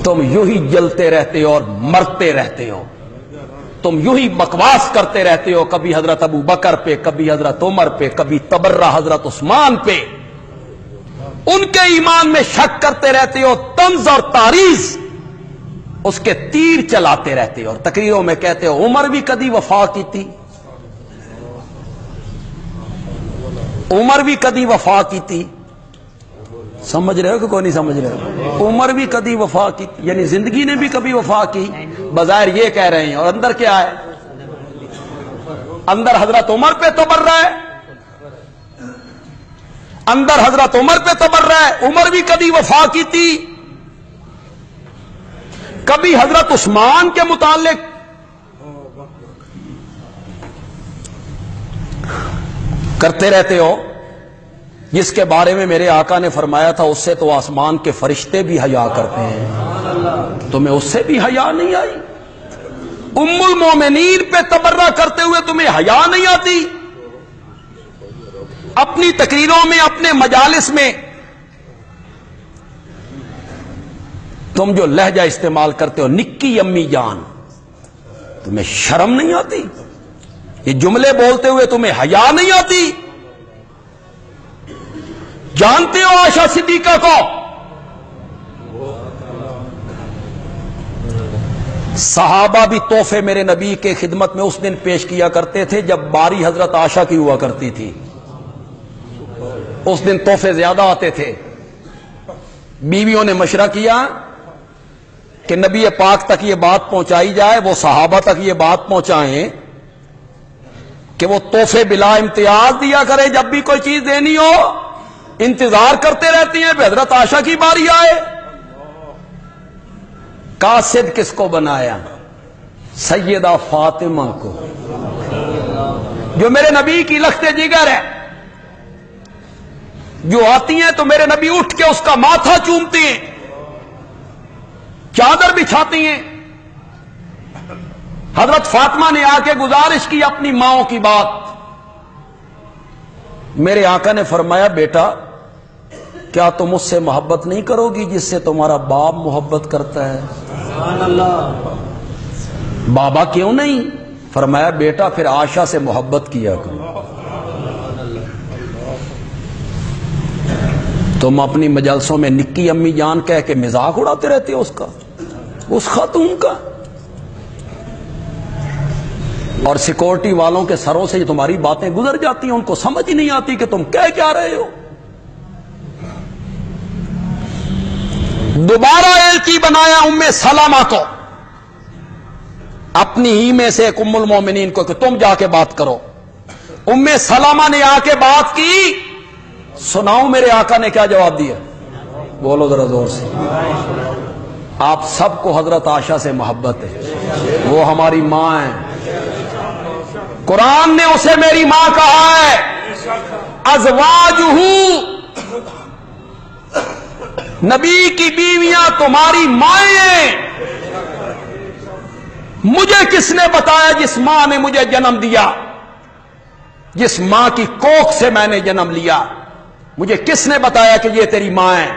تم یوں ہی جلتے رہتے ہو اور مرتے رہتے ہو، تم یوں ہی بکواس کرتے رہتے ہو، کبھی حضرت ابو بکر پہ، کبھی حضرت عمر پہ، کبھی تبرہ حضرت عثمان پہ، ان کے ایمان میں شک کرتے رہتے ہو، طنز اور تعریض اس کے تیر چلاتے رہتے ہو، اور تقریروں میں کہتے ہو عمر بھی کدی وفا کی تھی، عمر بھی کدی وفا کی تھی۔ سمجھ رہے ہو کہ کوئی نہیں سمجھ رہے ہو؟ عمر بھی کدی وفا کی، یعنی زندگی نے بھی کبھی وفا کی، بظاہر یہ کہہ رہے ہیں، اور اندر کیا ہے؟ اندر حضرت عمر پہ تبرہ ہے، اندر حضرت عمر پہ تبرہ ہے، عمر بھی کبھی وفا کی تھی، کبھی حضرت عثمان کے متعلق کرتے رہتے ہو، جس کے بارے میں میرے آقا نے فرمایا تھا اس سے تو آسمان کے فرشتے بھی حیا کرتے ہیں، تمہیں اس سے بھی حیا نہیں آئی؟ ام المومنین پہ تبرہ کرتے ہوئے تمہیں حیا نہیں آتی؟ اپنی تقریروں میں، اپنے مجالس میں تم جو لہجہ استعمال کرتے ہو، نکی امی جان، تمہیں شرم نہیں آتی؟ یہ جملے بولتے ہوئے تمہیں حیا نہیں آتی؟ جانتے ہو عائشہ صدیقہ کو؟ صحابہ بھی تحفے میرے نبی کے خدمت میں اس دن پیش کیا کرتے تھے جب باری حضرت عائشہ کی ہوا کرتی تھی، اس دن تحفے زیادہ آتے تھے۔ بیویوں نے مشورہ کیا کہ نبی پاک تک یہ بات پہنچائی جائے، وہ صحابہ تک یہ بات پہنچائیں کہ وہ تحفے بلا امتیاز دیا کرے، جب بھی کوئی چیز دینی ہو انتظار کرتے رہتی ہیں کہ حضرت عائشہ کی باری آئے۔ قاصد کس کو بنایا؟ سیدہ فاطمہ کو، جو میرے نبی کی لخت جگر ہے، جو آتی ہیں تو میرے نبی اٹھ کے اس کا ماتھا چومتی ہیں، چادر بچھاتی ہیں۔ حضرت فاطمہ نے آ کے گزارش کی اپنی ماؤں کی بات، میرے آقا نے فرمایا بیٹا کیا تم اس سے محبت نہیں کرو گی جس سے تمہارا باپ محبت کرتا ہے؟ سبحان اللہ۔ بابا کیوں نہیں؟ فرمایا بیٹا پھر عائشہ سے محبت کیا کرو۔ تم اپنی مجلسوں میں نکی امی جان کہہ کے مذاق اڑاتے رہتے ہو اس کا، اس خاتون کا، اور سیکورٹی والوں کے سروں سے تمہاری باتیں گزر جاتی ہیں، ان کو سمجھ ہی نہیں آتی کہ تم کہہ کیا رہے ہو۔ دوبارہ ایلچی بنایا ام سلمہ کو، اپنی ہی میں سے ایک ام المومنین کو، کہ تم جا کے بات کرو۔ ام سلمہ نے آ کے بات کی، سناؤں میرے آقا نے کیا جواب دیا؟ بولو ذرا زور سے۔ آپ سب کو حضرت عائشہ سے محبت ہے، وہ ہماری ماں ہے، قرآن نے اسے میری ماں کہا ہے۔ ازواجہ، نبی کی بیویاں تمہاری مائیں ہیں۔ مجھے کس نے بتایا؟ جس ماں نے مجھے جنم دیا، جس ماں کی کوکھ سے میں نے جنم لیا، مجھے کس نے بتایا کہ یہ تیری ماں ہے؟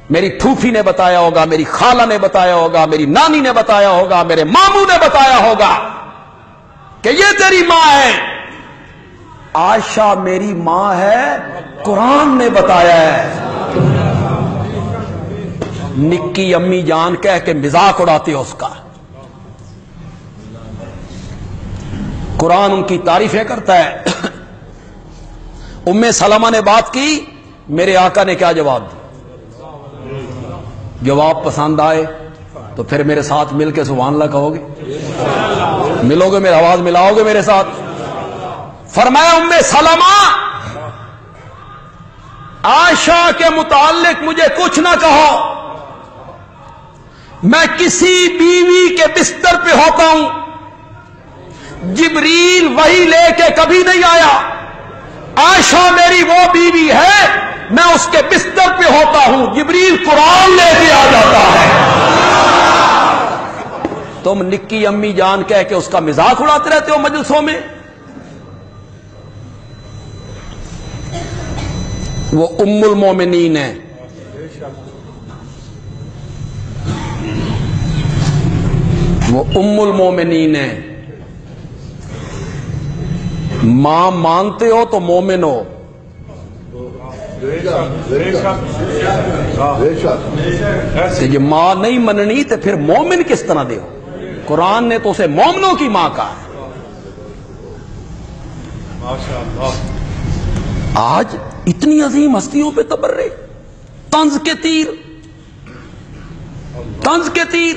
میری پھوپھی نے بتایا ہوگا، میری خالہ نے بتایا ہوگا، میری نانی نے بتایا ہوگا، میرے ماموں نے بتایا ہوگا کہ یہ تیری ماں ہے۔ عائشہ میری ماں ہے، قرآن نے بتایا ہے۔ نکی امی جان کہہ کے مذاق اڑاتے ہو اس کا، قرآن ان کی تعریفیں کرتا ہے۔ ام سلمہ نے بات کی، میرے آقا نے کیا جواب دیا؟ جواب پسند آئے تو پھر میرے ساتھ مل کے سبحان اللہ کہو گے؟ ملو گے؟ میری آواز ملاؤ گے میرے ساتھ؟ فرمایا ام سلمہ عائشہ کے متعلق مجھے کچھ نہ کہو، میں کسی بیوی کے بستر پہ ہوتا ہوں، جبریل وحی لے کے کبھی نہیں آیا۔ عائشہ میری وہ بیوی ہے، میں اس کے بستر پہ ہوتا ہوں، جبریل قرآن لے کے آ جاتا ہے۔ تم نکی امی جان کہہ کے اس کا مذاق اڑاتے رہتے ہو مجلسوں میں۔ وہ ام المومنین ہے، وہ ام المومنین ہے. ماں مانتے ہو تو مومن ہو. جی ماں نہیں مننی تو پھر مومن کس طرح دے ہو؟ قرآن نے تو اسے مومنوں کی ماں کہا. آج اتنی عظیم ہستیوں پہ تبرے، طنز کے تیر، طنز کے تیر.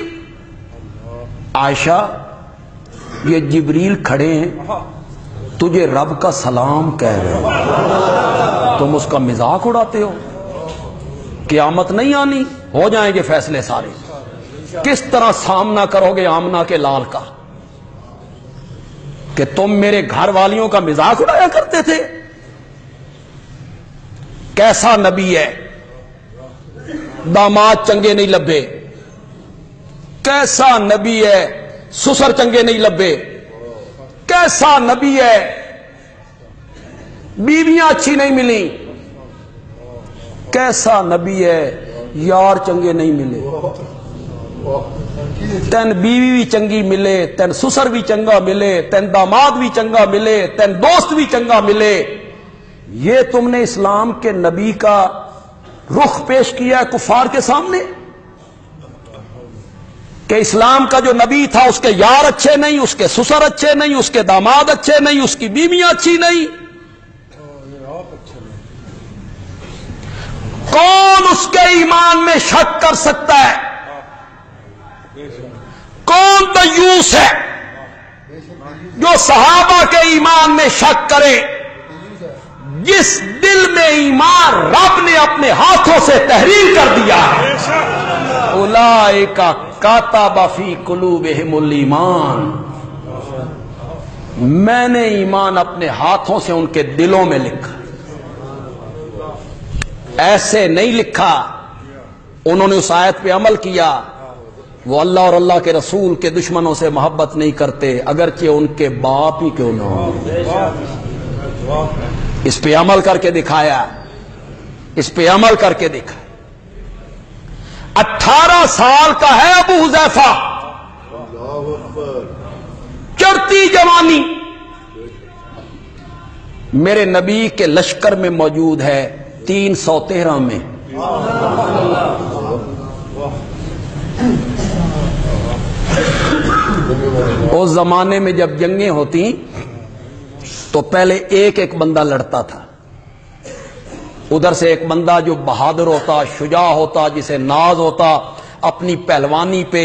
عائشہ یہ جبریل کھڑے ہیں، تجھے رب کا سلام کہہ رہے ہو، تم اس کا مذاق اڑاتے ہو. قیامت نہیں آنی، ہو جائیں گے فیصلے سارے. کس طرح سامنا کرو گے آمنہ کے لال کا کہ تم میرے گھر والیوں کا مذاق اڑایا کرتے تھے؟ کیسا نبی ہے، داماد چنگے نہیں لبے. کیسا نبی ہے، سسر چنگے نہیں لبے. کیسا نبی ہے، بیویاں اچھی نہیں ملی. کیسا نبی ہے، یار چنگے نہیں ملے. تین بیوی بھی چنگی ملے، تین سسر بھی چنگا ملے، تین داماد بھی چنگا ملے، تین دوست بھی چنگا ملے. یہ تم نے اسلام کے نبی کا رخ پیش کیا ہے کفار کے سامنے کہ اسلام کا جو نبی تھا اس کے یار اچھے نہیں، اس کے سسر اچھے نہیں، اس کے داماد اچھے نہیں، اس کی بیویاں اچھی نہیں. کون اس کے ایمان میں شک کر سکتا ہے؟ کون دیوس ہے جو صحابہ کے ایمان میں شک کرے؟ جس دل میں ایمان رب نے اپنے ہاتھوں سے تحریر کر دیا ہے. اولئک کتب فی قلوبہم الایمان، میں نے ایمان اپنے ہاتھوں سے ان کے دلوں میں لکھا. ایسے نہیں لکھا. انہوں نے اس آیت پہ عمل کیا. وہ اللہ اور اللہ کے رسول کے دشمنوں سے محبت نہیں کرتے اگرچہ ان کے باپ ہی کیوں نہ ہو. اس پہ عمل کر کے دکھایا، اس پہ عمل کر کے دکھایا. 18 سال کا ہے ابو حذیفہ، چڑھتی جوانی. میرے نبی کے لشکر میں موجود ہے 313 میں. اس زمانے میں جب جنگیں ہوتی تو پہلے ایک ایک بندہ لڑتا تھا. ادھر سے ایک بندہ جو بہادر ہوتا، شجاع ہوتا، جسے ناز ہوتا اپنی پہلوانی پہ،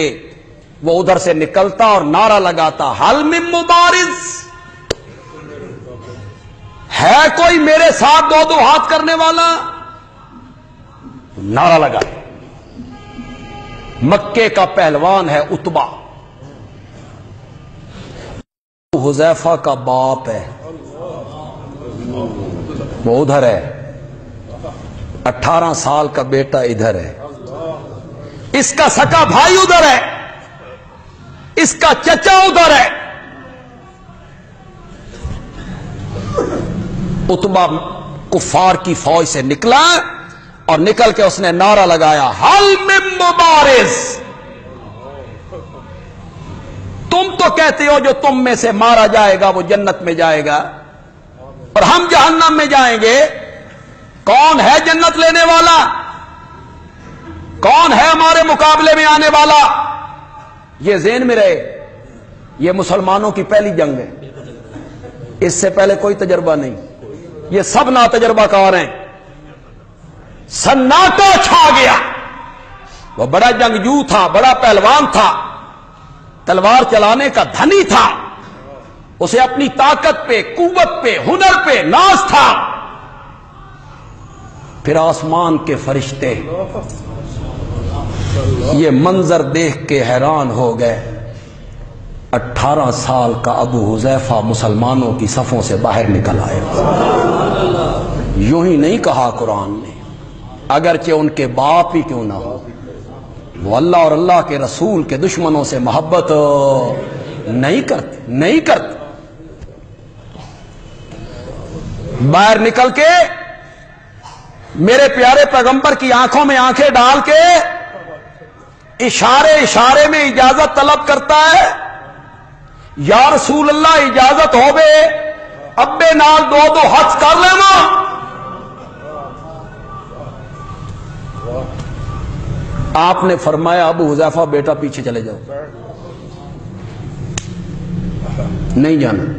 وہ ادھر سے نکلتا اور نعرہ لگاتا، حل من مبارز، ہے کوئی میرے ساتھ دو دو ہاتھ کرنے والا؟ نعرہ لگا. مکے کا پہلوان ہے عتبہ، حذیفہ کا باپ ہے، وہ ادھر ہے. 18 سال کا بیٹا ادھر ہے، اس کا سکا بھائی ادھر ہے، اس کا چچا ادھر ہے. عتبہ کفار کی فوج سے نکلا اور نکل کے اس نے نعرہ لگایا، حل من مبارز. تم تو کہتے ہو جو تم میں سے مارا جائے گا وہ جنت میں جائے گا اور ہم جہنم میں جائیں گے. کون ہے جنت لینے والا؟ کون ہے ہمارے مقابلے میں آنے والا؟ یہ ذہن میں رہے، یہ مسلمانوں کی پہلی جنگ ہے. اس سے پہلے کوئی تجربہ نہیں. یہ سب ناتجربہ کار ہیں. سناٹا چھا گیا. وہ بڑا جنگجو تھا، بڑا پہلوان تھا، تلوار چلانے کا دھنی تھا، اسے اپنی طاقت پہ، قوت پہ، ہنر پہ ناز تھا. پھر آسمان کے فرشتے یہ منظر دیکھ کے حیران ہو گئے. 18 سال کا ابو حذیفہ مسلمانوں کی صفوں سے باہر نکل آیا. یوں ہی نہیں کہا قرآن نے، اگرچہ ان کے باپ ہی کیوں نہ ہو. وہ اللہ اور اللہ کے رسول کے دشمنوں سے محبت نہیں کرتے. باہر نکل کے میرے پیارے پیغمبر کی آنکھوں میں آنکھیں ڈال کے اشارے اشارے میں اجازت طلب کرتا ہے، یا رسول اللہ اجازت ہو بے ابے نال دو دو ہاتھ کر لینا۔ آپ نے فرمایا ابو حذیفہ بیٹا پیچھے چلے جاؤ، نہیں جانا۔